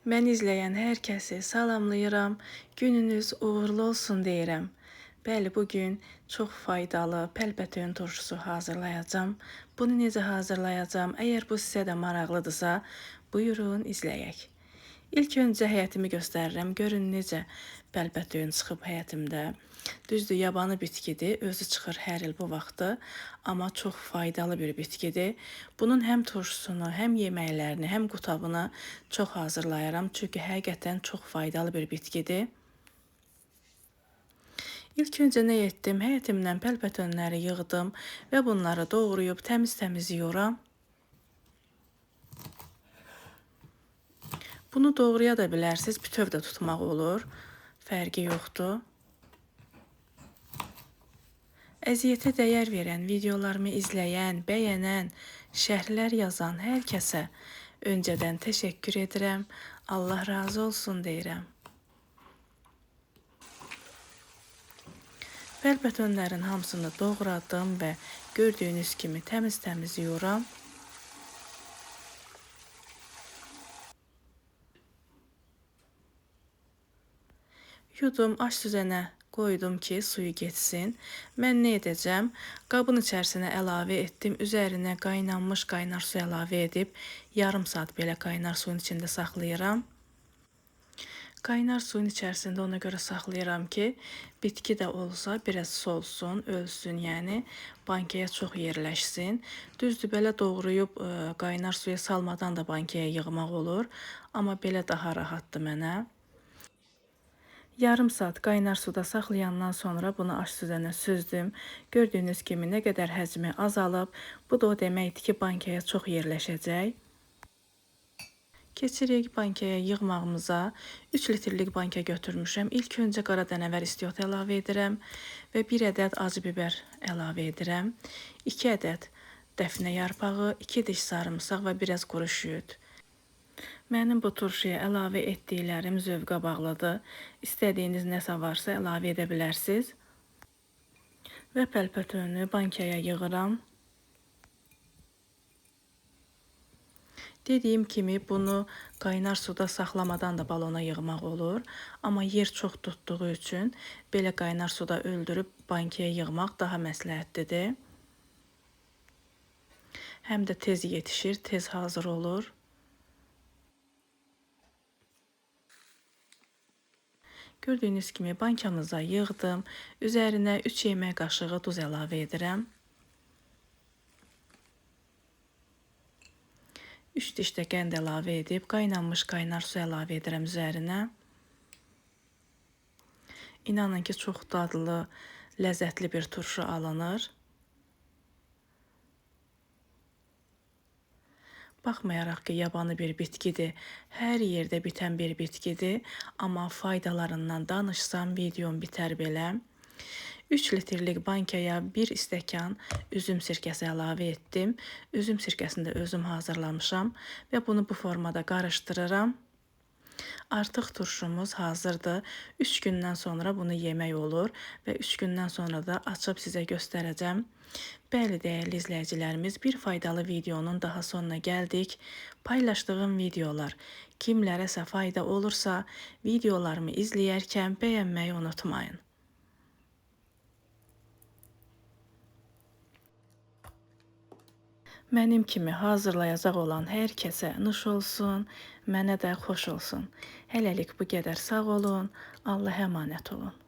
Mən izləyən hər kəsi salamlayıram. Gününüz uğurlu olsun deyirəm. Bəli, bu gün çox faydalı pəlpətöyün turşusu hazırlayacağam. Bunu necə hazırlayacağam? Əgər bu sizə də maraqlıdırsa, buyurun izləyək. İlk öncə həyətimi göstərirəm. Görün necə pəlpətöyün çıxıb həyətimdə. Düzdür, yabanı bitkidir, özü çıxır hər il bu vaxtı, amma çox faydalı bir bitkidir. Bunun həm turşusunu, həm yeməklərini, həm qutabını çox hazırlayıram, çünki həqiqətən çox faydalı bir bitkidir. İlk öncə nə etdim? Həyətimdən pəlpətönləri yığdım və bunları doğrayıb təmiz-təmiz yuyuram. Bunu doğraya da bilərsiniz, bütöv də tutmaq olur, fərqi yoxdur. Əziyyətə dəyər verən, videolarımı izləyən, bəyənən, şərhlər yazan hər kəsə öncədən təşəkkür edirəm. Allah razı olsun deyirəm. Pəlpətönlərin hamısını doğradım və gördüyünüz kimi təmiz-təmiz yuyuram. Yudum, aş süzənə qoydum ki, suyu getsin. Mən nə edəcəm? Qabın içərisinə əlavə etdim. Üzərinə qaynanmış qaynar su əlavə edib, yarım saat belə qaynar suyun içində saxlayıram. Qaynar suyun içərisində ona görə saxlayıram ki, bitki də olsa biraz solsun, ölsün, yəni bankaya çox yerləşsin. Düzdür, belə doğrayıb qaynar suya salmadan da bankaya yığmaq olur, amma belə daha rahatdır mənə. Yarım saat qaynar suda saxlayandan sonra bunu aş süzənə süzdüm. Gördüyünüz kimi nə qədər həcmi azalıb, bu da o deməkdir ki, bankaya çox yerləşəcək. Keçirik bankaya yığmağımıza. 3 litrlik banka götürmüşəm. İlk öncə qara dənəvər istiot əlavə edirəm və 1 ədəd acı biber əlavə edirəm. 2 ədəd dəfnə yarpağı, 2 diş sarımsaq və biraz quru şüyüd. Mənim bu turşuya əlavə etdiklərim zövqə bağlıdır. İstədiyiniz nəsə varsa əlavə edə bilərsiniz. Və pəlpətöyünü bankaya yığıram. Dediyim kimi bunu qaynar suda saxlamadan da balona yığmaq olur. Amma yer çox tutduğu üçün belə qaynar suda öldürüb bankaya yığmaq daha məsləhətlidir. Həm də tez yetişir, tez hazır olur. Gördüyünüz kimi bankamıza yığdım. Üzərinə 3 yemək qaşığı duz əlavə edirəm. 3 diş də qənd əlavə edib, qaynanmış qaynar su əlavə edirəm üzərinə. İnanın ki, çox dadlı, ləzzətli bir turşu alınır. Baxmayaraq ki, yabanı bir bitkidir, hər yerdə bitən bir bitkidir, amma faydalarından danışsam videom bitər belə. 3 litrlik bankaya 1 stəkan üzüm sirkəsi əlavə etdim. Üzüm sirkəsini də özüm hazırlamışam və bunu bu formada qarışdırıram. Artıq turşumuz hazırdır. 3 gündən sonra bunu yemək olur və 3 gündən sonra da açıb sizə göstərəcəm. Bəli, dəyərli izləyicilərimiz, bir faydalı videonun daha sonuna gəldik. Paylaşdığım videolar kimlərəsə fayda olursa, videolarımı izləyərkən bəyənməyi unutmayın. Mənim kimi hazırlayacaq olan hər kəsə nuş olsun, mənə də xoş olsun. Hələlik bu qədər, sağ olun, Allaha əmanət olun.